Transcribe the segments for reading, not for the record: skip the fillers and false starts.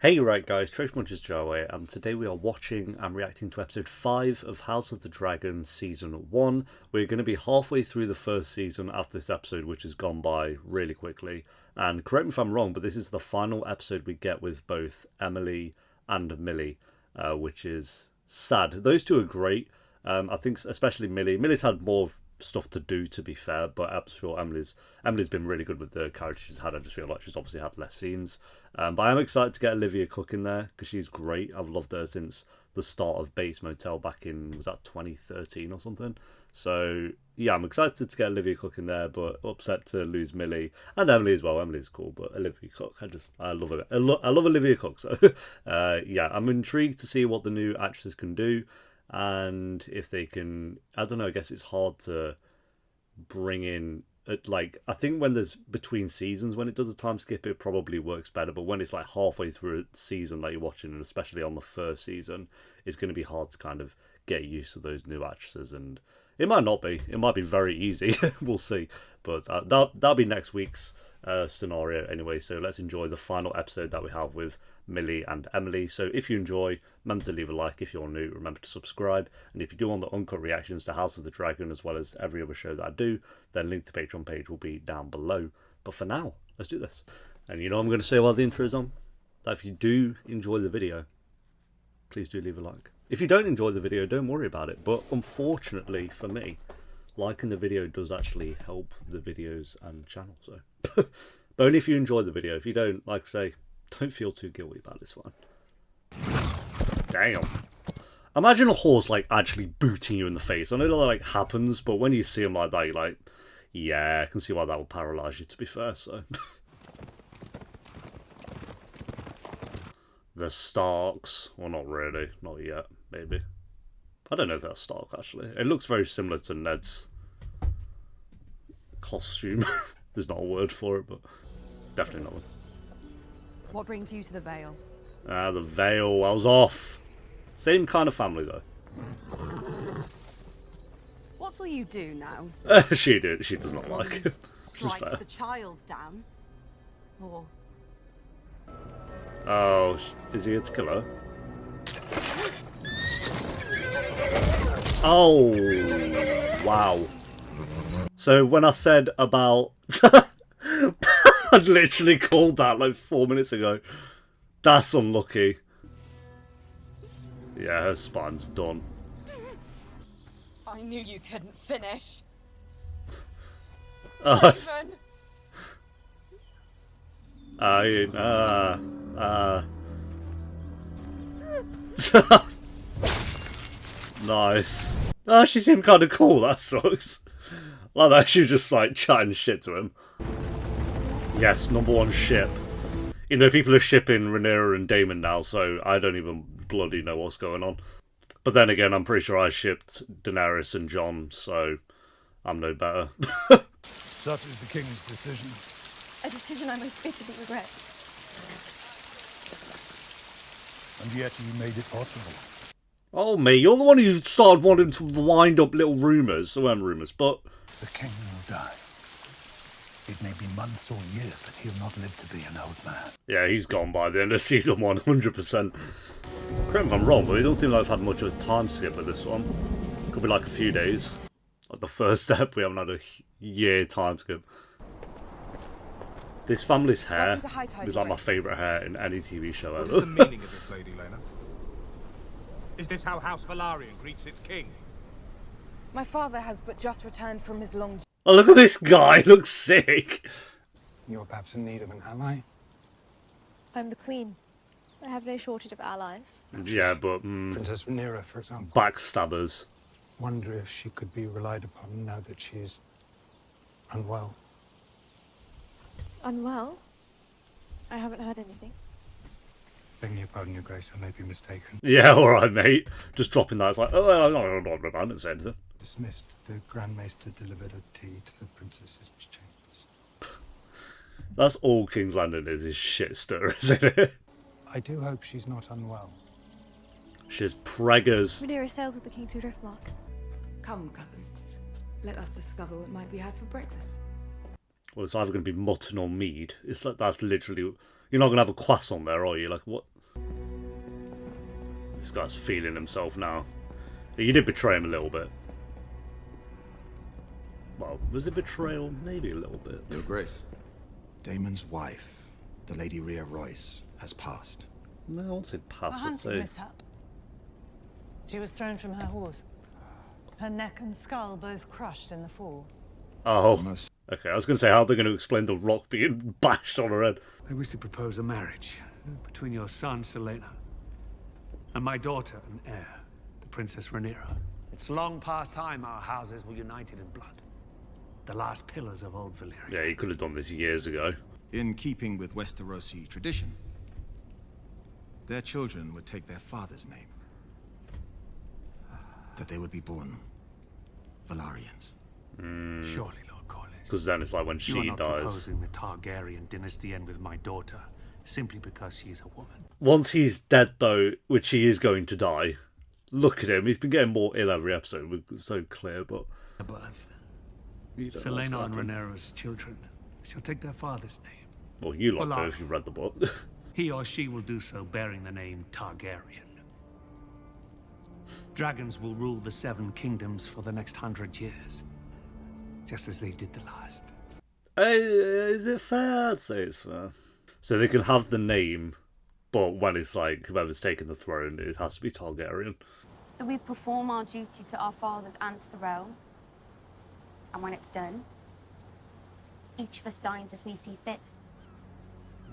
Hey, right guys, Trace Munches Joe here, and today we are watching and reacting to episode 5 of House of the Dragon Season 1. We're going to be halfway through the first season after this episode, which has gone by really quickly. And correct me if I'm wrong, but this is the final episode we get with both Emily and Millie, which is sad. Those two are great. I think especially Millie. Millie's had more stuff to do, to be fair, but I'm sure Emily's been really good with the character she's had. I just feel like she's obviously had less scenes, but I'm excited to get Olivia Cook in there because she's great. I've loved her since the start of Bates Motel back in, was that 2013 or something? So yeah, I'm excited to get Olivia Cook in there, but upset to lose Millie and Emily as well. Emily's cool, but Olivia Cook, I love her. I love Olivia Cook. So yeah, I'm intrigued to see what the new actresses can do. And if they can, I don't know, I guess it's hard to bring in, like, I think when there's between seasons, when it does a time skip, it probably works better. But when it's like halfway through a season that you're watching, and especially on the first season, it's going to be hard to kind of get used to those new actresses. And it might not be. It might be very easy. We'll see. But that'll be next week's scenario anyway. So let's enjoy the final episode that we have with Millie and Emily. So if you enjoy, remember to leave a like. If you're new, remember to subscribe. And if you do want the uncut reactions to House of the Dragon as well as every other show that I do, then link to the Patreon page will be down below. But for now, let's do this. And you know I'm going to say while the intro is on, that if you do enjoy the video, please do leave a like. If you don't enjoy the video, don't worry about it. But unfortunately for me, liking the video does actually help the videos and channel. So, but only if you enjoy the video. If you don't, like I say, don't feel too guilty about this one. Damn. Imagine a horse like actually booting you in the face. I know that like happens, but when you see him like that, you're like, yeah, I can see why that would paralyze you, to be fair. So the Starks, well, not really, not yet, maybe. I don't know if that's Stark actually. It looks very similar to Ned's costume. There's not a word for it, but definitely not one. What brings you to the Vale? The Vale, I was off. Same kind of family though. What will you do now? She does not like him. Strike the child down? Or... Oh, is he here to kill her? Oh, wow. So when I said about... I literally called that like 4 minutes ago. That's unlucky. Yeah, her spine's done. I knew you couldn't finish. Nice. Oh, she seemed kind of cool. That sucks. Like that, she was just like chatting shit to him. Yes, #1 ship. You know, people are shipping Rhaenyra and Daemon now, so I don't even bloody know what's going on. But then again, I'm pretty sure I shipped Daenerys and Jon, so I'm no better. Such is the king's decision. A decision I most bitterly regret. And yet you made it possible. Oh, me, you're the one who started wanting to wind up little rumours. There weren't rumours, but... The king will die. It may be months or years, but he'll not live to be an old man. Yeah, he's gone by the end of season 1, 100%. Correct me if I'm wrong, but it doesn't seem like I've had much of a time skip with this one. Could be like a few days. Like the first step, we haven't had a year time skip. This family's hair is like my favourite hair in any TV show ever. What is the meaning of this, Lady Lena? Is this how House Velaryon greets its king? My father has but just returned from his long... Oh, look at this guy. He looks sick. You're perhaps in need of an ally? I'm the queen. I have no shortage of allies. Yeah, but... Princess Rhaenyra, for example. Backstabbers. Wonder if she could be relied upon now that she's unwell. Unwell? I haven't heard anything. Begging your pardon, your grace, I may be mistaken. Yeah, alright, mate. Just dropping that. It's like, oh, no, I didn't say anything. Dismissed. The Grand Maester delivered a tea to the princess's chambers. That's all King's Landing is shit stir, isn't it? I do hope she's not unwell. She's preggers. Rhaenyra sails with the king to Driftmark. Come, cousin. Let us discover what might be had for breakfast. Well, it's either going to be mutton or mead. It's like, that's literally... You're not going to have a croissant there, are you? Like, what? This guy's feeling himself now. You did betray him a little bit. Well, was it betrayal? Maybe a little bit. Your Grace. Daemon's wife, the Lady Rhea Royce, has passed. No, I won't say A past. I'd hunting say... mishap. She was thrown from her horse. Her neck and skull both crushed in the fall. Oh. Okay, I was going to say, how are they going to explain the rock being bashed on her head? I wish to propose a marriage between your son, Selena, and my daughter and heir, the Princess Rhaenyra. It's long past time our houses were united in blood. The last pillars of old Valyria. Yeah, he could have done this years ago. In keeping with Westerosi tradition, their children would take their father's name. That they would be born Valeryons. Surely, Lord Corlys. Because then it's like when You she are not dies. proposing the Targaryen dynasty end with my daughter, simply because she's a woman. Once he's dead, though, which he is going to die, look at him. He's been getting more ill every episode. We're so clear, but... A birth. you don't know what's Selena and gonna happen. Rhaenyra's children shall take their father's name. Well, you lot do Valar. if you read the book. He or she will do so bearing the name Targaryen. Dragons will rule the Seven Kingdoms for the next 100 years, just as they did the last. Is it fair? I'd say it's fair. So they can have the name, but when it's like whoever's taking the throne, it has to be Targaryen. That we perform our duty to our fathers and to the realm. And when it's done, each of us dines as we see fit.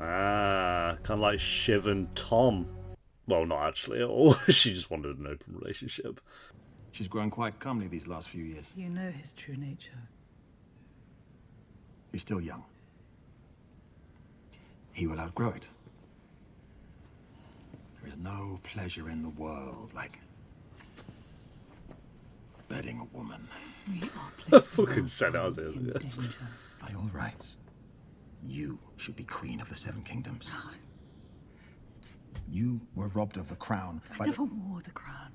Ah, kind of like Shiv and Tom. Well, not actually at all. She just wanted an open relationship. She's grown quite comely these last few years. You know his true nature. He's still young. He will outgrow it. There is no pleasure in the world like bedding a woman. We are I placed fucking said it as it in is. danger. By all rights, you should be queen of the Seven Kingdoms. You were robbed of the crown I by never wore the crown,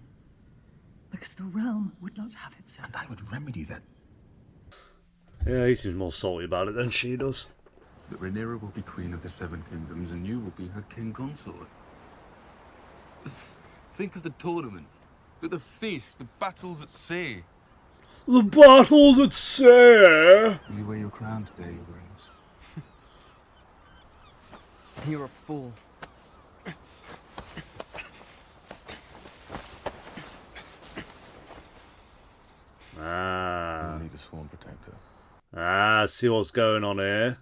because the realm would not have it so. and I would remedy that. Yeah, he seems more salty about it than she does. That Rhaenyra will be queen of the Seven Kingdoms and you will be her king consort. Think of the tournament, the feast, the battles at sea. The battles at sea! Will you wear your crown today, Your Grace? You're a fool. Ah. You'll need a sworn protector. Ah, see what's going on here.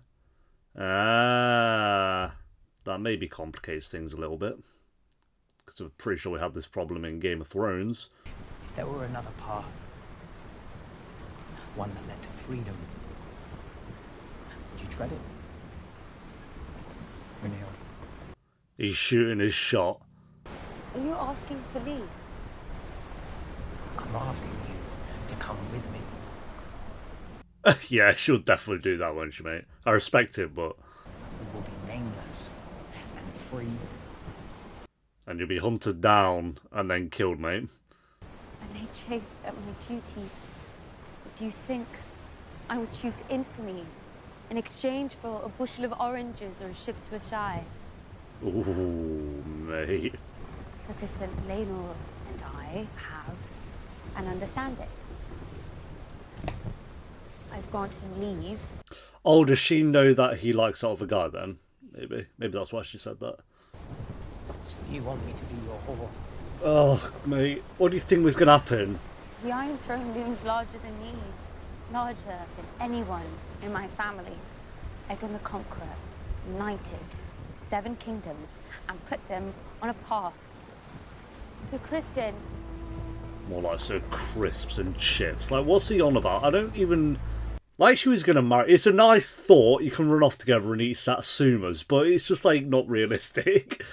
Ah. That maybe complicates things a little bit. Because I'm pretty sure we had this problem in Game of Thrones. If there were another path, one that led to freedom, would you tread it? Rhaenyra. He's shooting his shot. Are you asking for leave? I'm asking you to come with me. Yeah, she'll definitely do that, won't she, mate? I respect it, but... We will be nameless and free. And you'll be hunted down and then killed, mate. I may chafe at my duties, but do you think I would choose infamy in exchange for a bushel of oranges or a ship to a shy? Ooh, mate. So Kristen, Laenor and I have an understanding. I've granted him leave. Oh, does she know that he likes that other guy then? Maybe. Maybe that's why she said that. So you want me to be your whore? Oh, mate. What do you think was going to happen? The Iron Throne looms larger than me, larger than anyone in my family. Aegon the Conqueror united 7 kingdoms and put them on a path. So Kristen, More like so crisps and chips. Like, what's he on about? I don't even... Like she was going to marry... It's a nice thought. You can run off together and eat satsumas, but it's just, like, not realistic.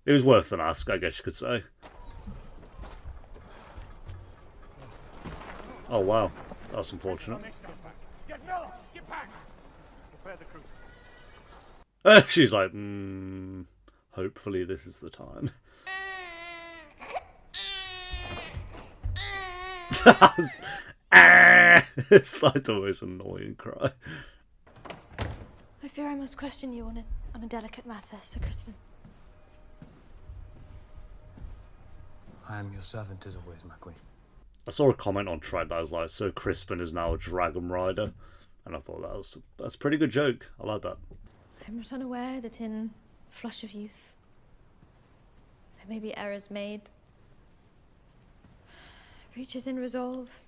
It was worth an ask, I guess you could say. Oh, wow. That's unfortunate. Get back! Prepare the cruise. She's like, hopefully this is the time. It's like the most annoying cry. I fear I must question you on a delicate matter, Sir Kristen. I am your servant as always, my queen. I saw a comment on Trad that was like, "So Crispin is now a dragon rider," and I thought that's a pretty good joke. I like that. I'm not unaware that in flush of youth, there may be errors made, breaches in resolve,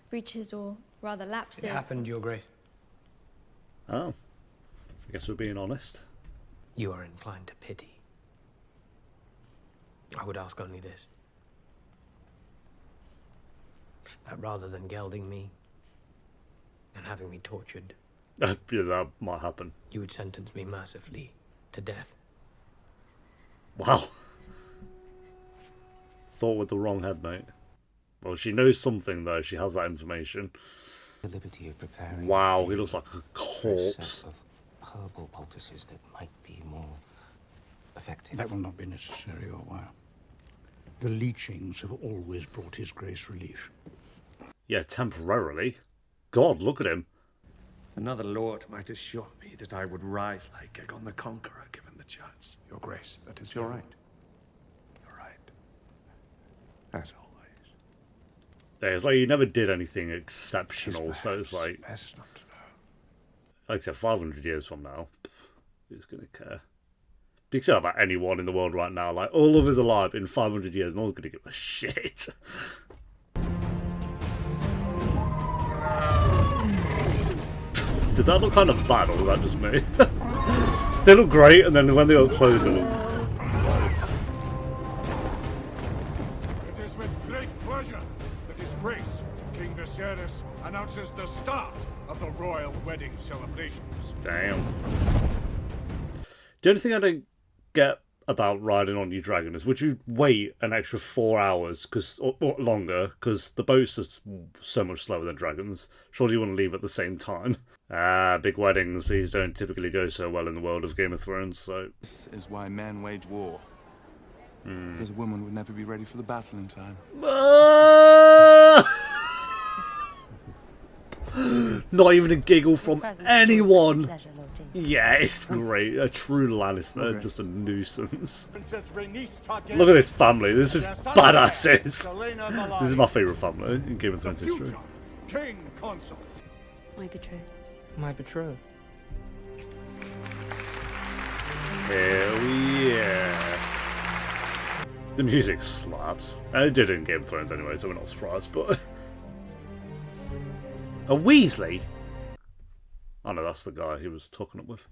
breaches or rather lapses. It happened, Your Grace. Oh, I guess we're being honest. You are inclined to pity. I would ask only this. That rather than gelding me and having me tortured, Yeah, that might happen. you would sentence me mercifully to death. Wow. Thought with the wrong head, mate. Well, she knows something, though. She has that information. The liberty of preparing. Wow, he looks like a a corpse. set of herbal poultices that might be more effective. That will not be necessary or while. The leechings have always brought His Grace relief. Yeah, temporarily. God, look at him. Another lord might assure me that I would rise like Aegon the Conqueror given the chance. Your Grace, that is your right. You're right. As always. Yeah, it's like he never did anything exceptional, so it's like... Best not to know. Like I said, 500 years from now, who's going to care? You can say that about anyone in the world right now. Like, all of us alive in 500 years, no one's going to give a shit. Did that look kind of bad, or was that just me? They look great, and then when they got closer... It is with great pleasure that His Grace, King Viserys, announces the start of the royal wedding celebrations. Damn. The only thing I don't get about riding on your dragon is, would you wait an extra 4 hours or longer because the boats are so much slower than dragons? Surely you want to leave at the same time. Big weddings, these don't typically go so well in the world of Game of Thrones, so... This is why men wage war. Because a woman would never be ready for the battle in time. Not even a giggle from anyone. Yeah, it's great. A true Lannister, just a nuisance. Look at this family. This is badasses. This is my favourite family in Game of Thrones history. King Consort. My betrothed. My betrothed. Hell yeah. The music slaps. And it did in Game of Thrones anyway, so we're not surprised, but... A Weasley? Oh no, that's the guy he was talking up with.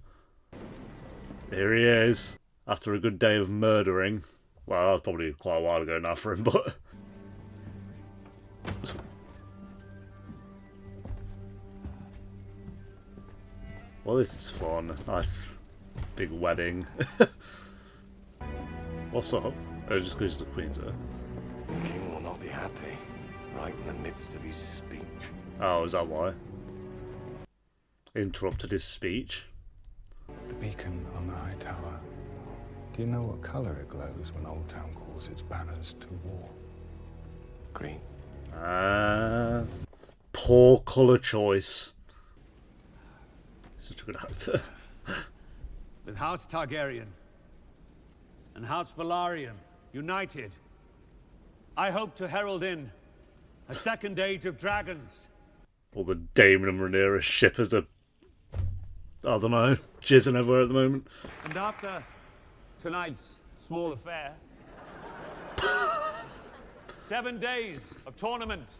Here he is. After a good day of murdering. Well, that was probably quite a while ago now for him, but... Well, this is fun. Nice big wedding. What's up? Oh, just because the Queen's there. The king will not be happy, right in the midst of his speech. Oh, is that why? Interrupted his speech. The beacon on the high tower. Do you know what colour it glows when Old Town calls its banners to war? Green. Poor colour choice. Such a good actor. With House Targaryen and House Velaryon united, I hope to herald in a second age of dragons. All the Daemon and Rhaenyra shippers are, I don't know, jizzing everywhere at the moment. And after tonight's small affair, 7 days of tournament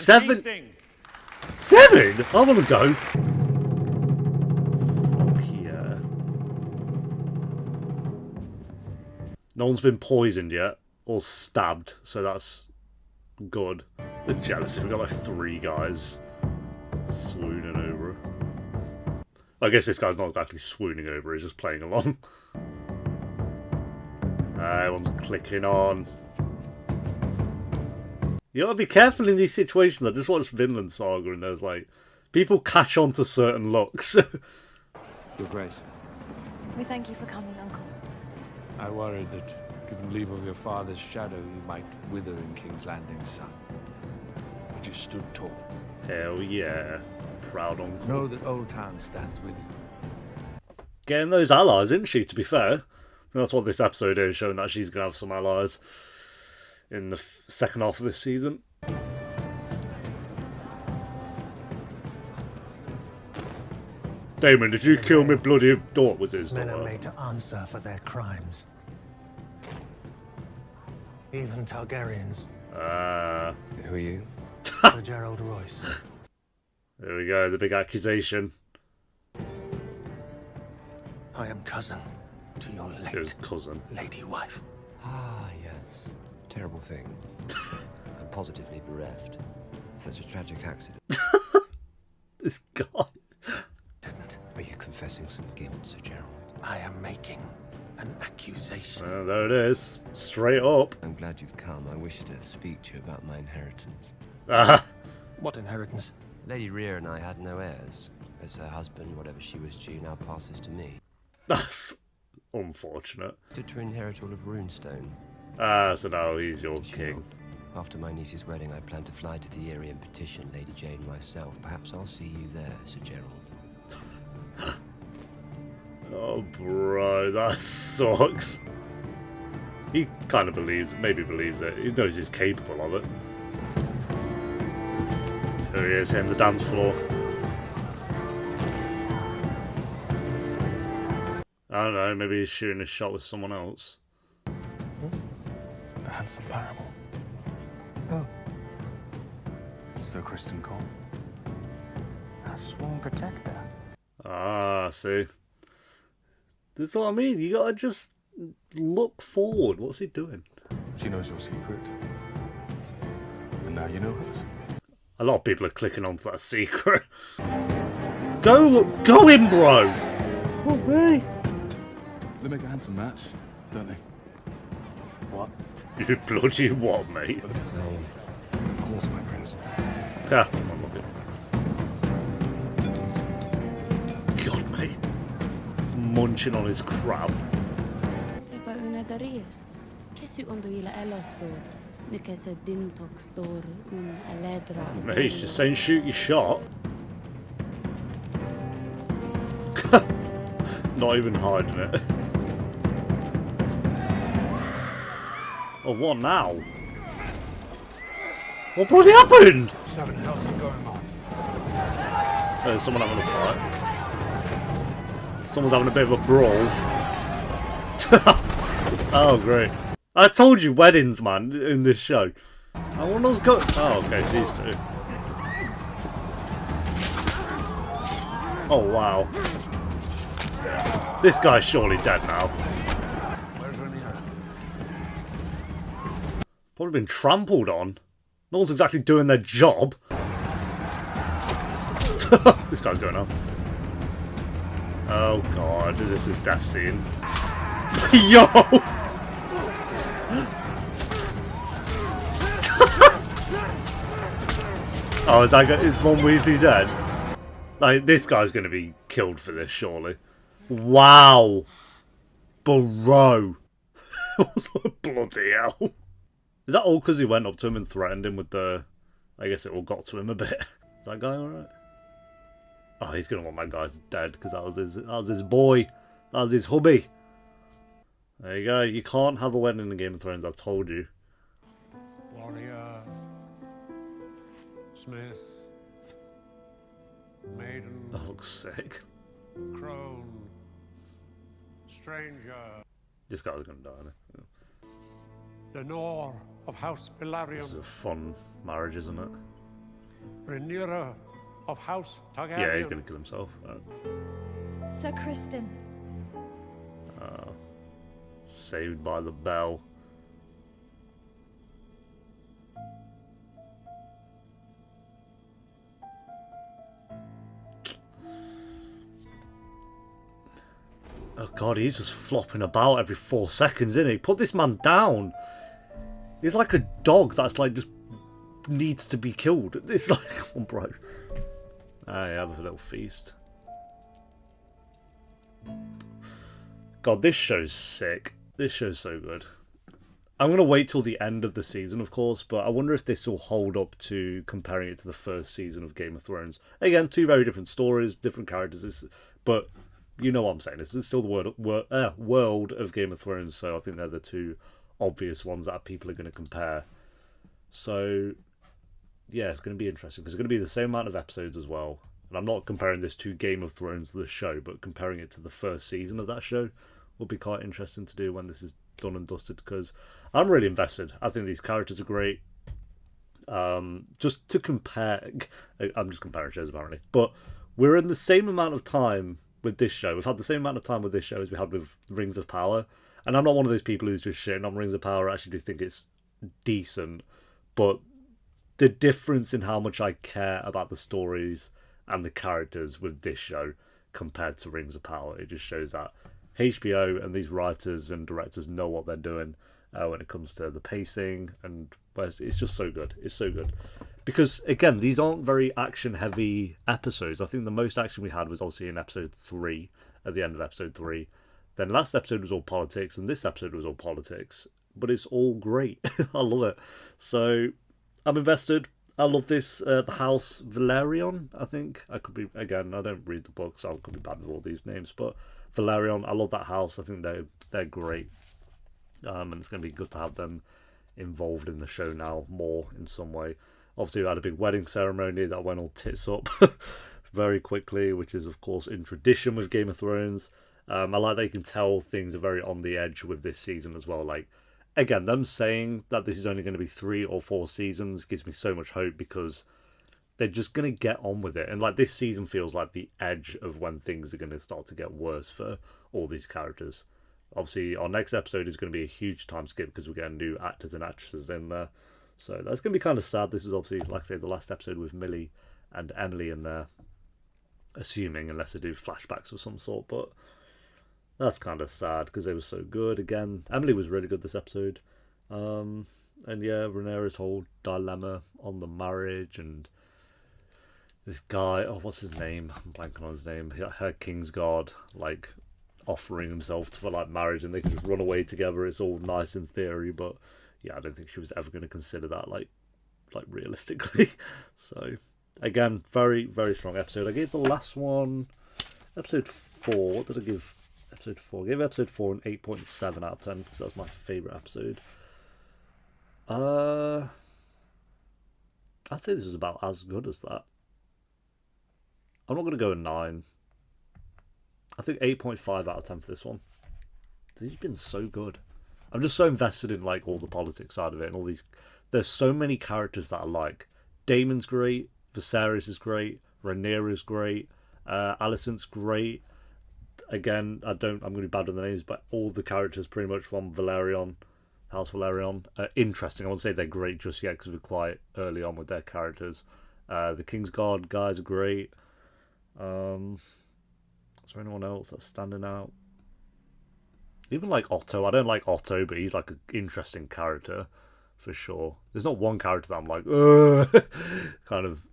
and feasting. 7? I want to go. Fuck yeah. No one's been poisoned yet or stabbed, so that's good. The jealousy, we've got like 3 guys swooning over. I guess this guy's not exactly swooning over, he's just playing along. Everyone's clicking on. You gotta be careful in these situations. I just watched Vinland Saga and there's like, people catch on to certain looks. Your Grace. We thank you for coming, Uncle. I worried that, given leave of your father's shadow, you might wither in King's Landing's sun. But you stood tall. Hell yeah. Proud uncle. Know that Old Town stands with you. Getting those allies, isn't she, to be fair? That's what this episode is, showing that she's going to have some allies. in the second half of this season. Daemon, did you kill me bloody daughter? Was his Men are daughter? made to answer for their crimes. Even Targaryens. Who are you? Sir Gerald Royce. There we go, the big accusation. I am cousin to your His cousin. lady wife. Ah, yes. Terrible thing. I'm positively bereft. Such a tragic accident. This guy. Are you confessing some guilt, Sir Gerald? I am making an accusation. There it is. Straight up. I'm glad you've come. I wish to speak to you about my inheritance. What inheritance? Lady Rhaenyra and I had no heirs. As her husband, whatever she was due, now passes to me. That's unfortunate. To inherit all of Runestone. So now he's your king. After my niece's wedding, I plan to fly to the area and petition Lady Jane myself. Perhaps I'll see you there, Sir Gerald. Oh, bro, that sucks. He kind of maybe believes it. He knows he's capable of it. There he is, hitting the dance floor. I don't know, maybe he's shooting a shot with someone else. The handsome parable. Oh. Sir Kristen Cole. A sworn protector. Ah, see. That's what I mean. You gotta just look forward. What's he doing? She knows your secret. And now you know hers. A lot of people are clicking onto that secret. Go in, bro! Oh, me. They make a handsome match, don't they? What? You bloody what, mate? So, of course, my prince. Yeah, I love it. God, mate. Munching on his crab. Sepa una darias. Kesu ondo ila elastor. Nikesa dintok store un aledra. Mate, he's just saying shoot your shot. Not even hiding it. Oh, what now? What bloody happened? What the hell is going on? There's someone having a fight. Someone's having a bit of a brawl. Oh, great. I told you, weddings, man, in this show. I wonder what's going... Oh, okay, it's these two. Oh, wow. This guy's surely dead now. Where's Rhaenyra? Probably been trampled on. No one's exactly doing their job. This guy's going up. Oh god, is this his death scene? Yo! Oh, is Von Weasley dead? Like, this guy's gonna be killed for this, surely. Wow! Bro! Bloody hell. Is that all because he went up to him and threatened him with the... I guess it all got to him a bit. Is that guy alright? Oh, he's going to want that guy's dead because that was his boy. That was his hubby. There you go. You can't have a wedding in Game of Thrones, I told you. Warrior, smith, maiden, That looks sick. crone, stranger. This guy's going to die, isn't he? Lenore of House Valeryons. This is a fun marriage, isn't it? Rhaenyra of House Targaryen. Yeah, he's going to kill himself. Right. Sir Kristen. Saved by the bell. Oh god, he's just flopping about every 4 seconds, isn't he? Put this man down. He's like a dog that's like just needs to be killed. It's like, oh bro. I have a little feast. God, this show's sick. This show's so good. I'm going to wait till the end of the season, of course, but I wonder if this will hold up to comparing it to the first season of Game of Thrones. Again, two very different stories, different characters, but you know what I'm saying. It's still the world of Game of Thrones, so I think they're the two obvious ones that people are going to compare. So yeah, it's going to be interesting because it's going to be the same amount of episodes as well. And I'm not comparing this to Game of Thrones, the show, but comparing it to the first season of that show will be quite interesting to do when this is done and dusted, because I'm really invested. I think these characters are great. Just to compare, I'm just comparing shows apparently, but we're in the same amount of time with this show. We've had the same amount of time with this show as we had with Rings of Power. And I'm not one of those people who's just shitting on Rings of Power. I actually do think it's decent, but the difference in how much I care about the stories and the characters with this show compared to Rings of Power, it just shows that HBO and these writers and directors know what they're doing when it comes to the pacing, and it's just so good. It's so good. Because, again, these aren't very action-heavy episodes. I think the most action we had was obviously in episode 3, at the end of episode 3. Then last episode was all politics, and this episode was all politics. But it's all great. I love it. So, I'm invested. I love this. The House Velaryon, I think. I could be, again, I don't read the books, so I could be bad with all these names. But Velaryon, I love that house. I think they're great. And it's going to be good to have them involved in the show now more in some way. Obviously, we had a big wedding ceremony that went all tits up very quickly, which is, of course, in tradition with Game of Thrones. I like that you can tell things are very on the edge with this season as well. Like, again, them saying that this is only going to be 3 or 4 seasons gives me so much hope, because they're just going to get on with it. And, like, this season feels like the edge of when things are going to start to get worse for all these characters. Obviously, our next episode is going to be a huge time skip because we're getting new actors and actresses in there. So that's going to be kind of sad. This is obviously, like I say, the last episode with Millie and Emily in there. Assuming, unless they do flashbacks of some sort. But that's kind of sad because they were so good. Again, Emily was really good this episode. And yeah, Rhaenyra's whole dilemma on the marriage, and this guy, oh, what's his name? I'm blanking on his name. Her Kingsguard, like, offering himself for like marriage, and they can just run away together. It's all nice in theory, but yeah, I don't think she was ever going to consider that like realistically. So again, very, very strong episode. I gave the last one episode 4. What did I give episode 4? I gave episode 4 an 8.7 out of 10 because that's my favourite episode. I'd say this is about as good as that. I'm not going to go a 9. I think 8.5 out of 10 for this one. He's been so good. I'm just so invested in like all the politics side of it and all these. There's so many characters that I like. Daemon's great. Viserys is great. Rhaenyra's great. Alicent's great. Again, I'm going to be bad with the names, but all the characters pretty much from Velaryon, House Velaryon, interesting. I won't say they're great just yet because we're quite early on with their characters. The Kingsguard guys are great. Is there anyone else that's standing out? Even like Otto. I don't like Otto, but he's like an interesting character for sure. There's not one character that I'm like, kind of,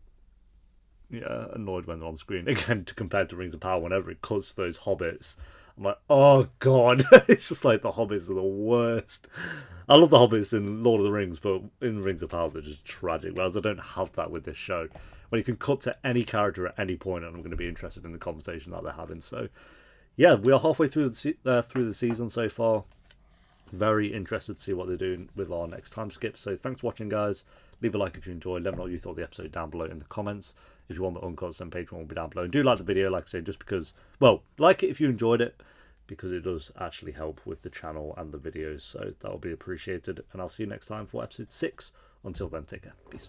yeah, annoyed when they're on screen. Again, compared to Rings of Power, whenever it cuts those hobbits, I'm like, oh god. It's just like the hobbits are the worst. I love the hobbits in Lord of the Rings, but in Rings of Power they're just tragic. Whereas I don't have that with this show. When you can cut to any character at any point, and I'm going to be interested in the conversation that they're having. So, yeah, we are halfway through the season so far. Very interested to see what they're doing with our next time skip. So, thanks for watching, guys. Leave a like if you enjoyed. Let me know what you thought of the episode down below in the comments. If you want the uncuts, then Patreon will be down below. And do like the video, like I said, just because, well, like it if you enjoyed it, because it does actually help with the channel and the videos. So, that will be appreciated. And I'll see you next time for episode 6. Until then, take care. Peace.